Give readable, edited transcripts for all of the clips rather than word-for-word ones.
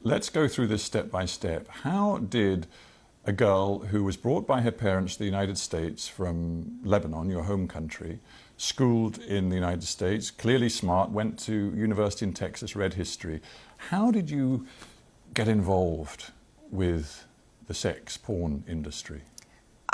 let's go through this step by step. How did a girl who was brought by her parents to the United States from Lebanon, your home country, schooled in the United States, clearly smart, went to university in Texas, read history. How did you get involved with the sex porn industry?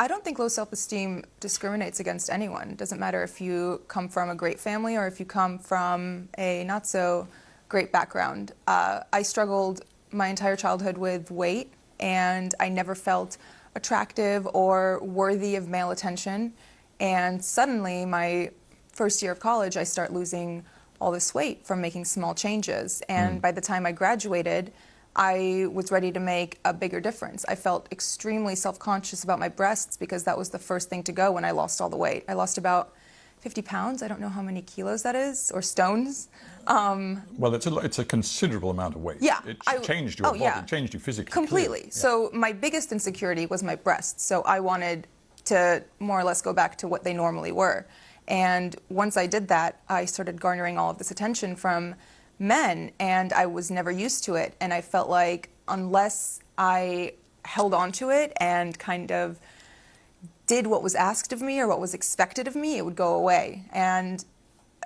I don't think low self-esteem discriminates against anyone. It doesn't matter if you come from a great family or if you come from a not so great background. I struggled my entire childhood with weight, and I never felt attractive or worthy of male attention. And suddenly, my first year of college, I start losing all this weight from making small changes. And by the time I graduated, I was ready to make a bigger difference. I felt extremely self-conscious about my breasts because that was the first thing to go when I lost all the weight. I lost about 50 pounds. I don't know how many kilos that is, or stones. Well, it's a considerable amount of weight. Yeah. It changed your body, yeah. It changed you physically. Completely. Yeah. So my biggest insecurity was my breasts. So I wanted to more or less go back to what they normally were. And once I did that, I started garnering all of this attention from men, and I was never used to it. And I felt like unless I held on to it and kind of did what was asked of me or what was expected of me, it would go away. And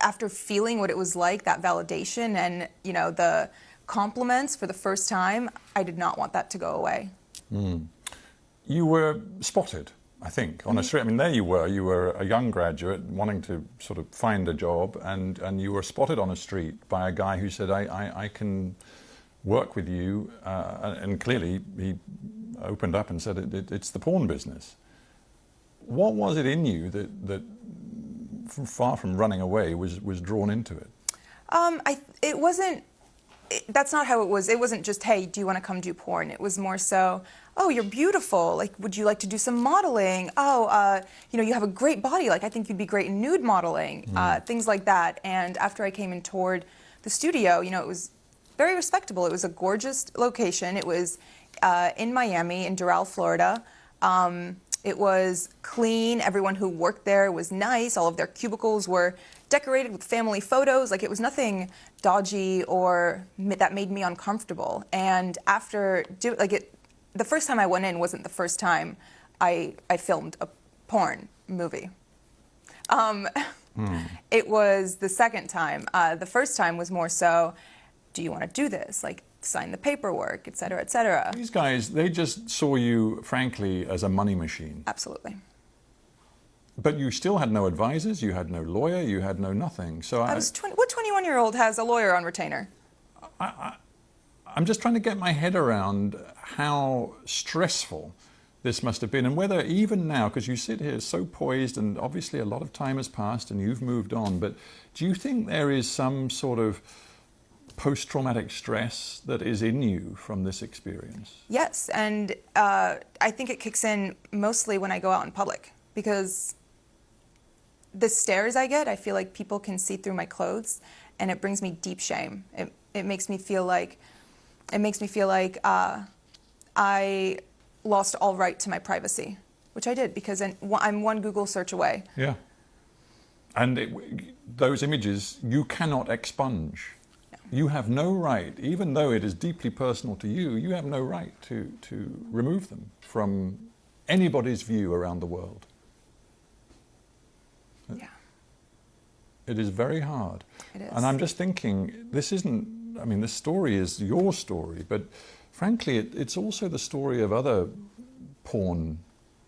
after feeling what it was like, that validation and, you know, the compliments for the first time, I did not want that to go away. You were spotted, I think, on a street. I mean, there you were a young graduate wanting to sort of find a job, and you were spotted on a street by a guy who said, I can work with you, and clearly he opened up and said, it's the porn business. What was it in you that far from running away, was drawn into it? It wasn't. That's not how it was. It wasn't just, hey, do you want to come do porn? It was more so, oh, you're beautiful. Like, would you like to do some modeling? Oh, you know, you have a great body. Like, I think you'd be great in nude modeling. Things like that. And after I came and toured the studio, you know, it was very respectable. It was a gorgeous location. It was in Miami, in Doral, Florida. It was clean. Everyone who worked there was nice. All of their cubicles were decorated with family photos. Like, it was nothing dodgy or that made me uncomfortable. And after the first time I went in wasn't the first time I filmed a porn movie. It was the second time. The first time was more so, do you want to do this? Like, sign the paperwork, et cetera, et cetera. These guys, they just saw you, frankly, as a money machine. Absolutely. But you still had no advisors, you had no lawyer, you had no nothing. So what 21-year-old has a lawyer on retainer? I'm just trying to get my head around how stressful this must have been, and whether even now, because you sit here so poised, and obviously a lot of time has passed and you've moved on, but do you think there is some sort of post-traumatic stress that is in you from this experience? Yes, and I think it kicks in mostly when I go out in public, because the stares I get, I feel like people can see through my clothes, and it brings me deep shame. It makes me feel like I lost all right to my privacy, which I did, because I'm one Google search away. Yeah. And those images you cannot expunge. No. You have no right, even though it is deeply personal to you, you have no right to remove them from anybody's view around the world. Yeah. It is very hard. It is. And I'm just thinking, this isn't, I mean, this story is your story, but frankly, it's also the story of other porn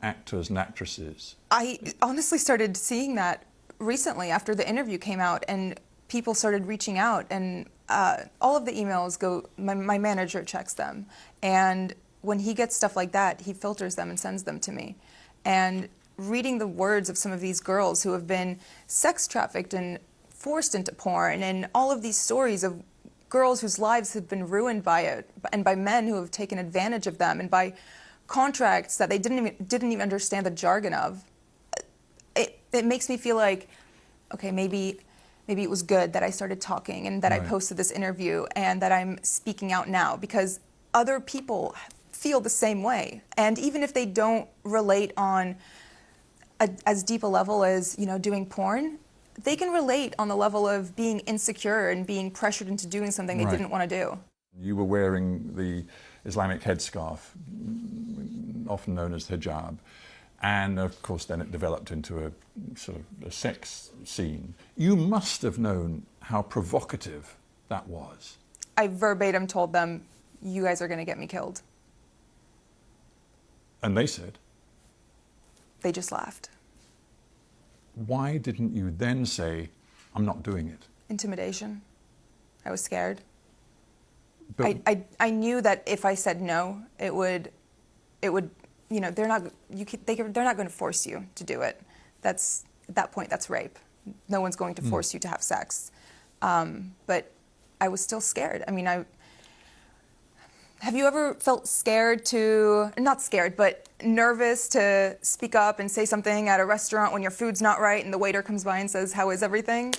actors and actresses. I honestly started seeing that recently after the interview came out, and people started reaching out, and all of the emails go, my manager checks them. And when he gets stuff like that, he filters them and sends them to me. And reading the words of some of these girls who have been sex trafficked and forced into porn, and all of these stories of girls whose lives have been ruined by it, and by men who have taken advantage of them, and by contracts that they didn't even understand the jargon of, it makes me feel like, okay, maybe it was good that I started talking and that I posted this interview and that I'm speaking out now, because other people feel the same way. And even if they don't relate on as deep a level as, you know, doing porn, they can relate on the level of being insecure and being pressured into doing something they didn't want to do. You were wearing the Islamic headscarf, often known as hijab, and of course then it developed into a sort of a sex scene. You must have known how provocative that was. I verbatim told them, "You guys are going to get me killed." And they said? They just laughed. Why didn't you then say, "I'm not doing it"? Intimidation. I was scared. But I knew that if I said no, it would, you know, they're not going to force you to do it. At that point, that's rape. No one's going to force you to have sex. But I was still scared. I mean, have you ever felt scared not scared, but nervous to speak up and say something at a restaurant when your food's not right and the waiter comes by and says, "How is everything?"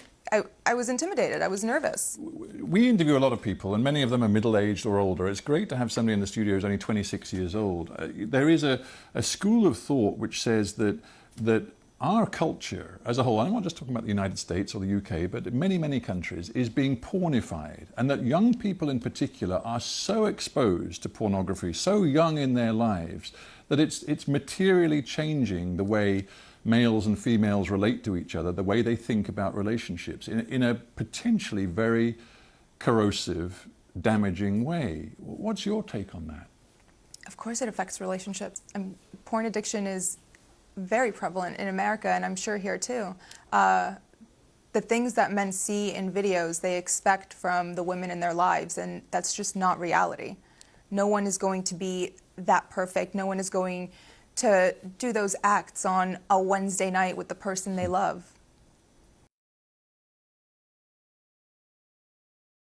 I was intimidated. I was nervous. We interview a lot of people, and many of them are middle-aged or older. It's great to have somebody in the studio who's only 26 years old. There is a school of thought which says that our culture as a whole, I'm not just talking about the United States or the UK, but many, many countries, is being pornified, and that young people in particular are so exposed to pornography, so young in their lives, that it's materially changing the way males and females relate to each other, the way they think about relationships in a potentially very corrosive, damaging way. What's your take on that? Of course it affects relationships. Porn addiction is very prevalent in America, and I'm sure here too. The things that men see in videos, they expect from the women in their lives, and that's just not reality. No one is going to be that perfect. No one is going to do those acts on a Wednesday night with the person they love.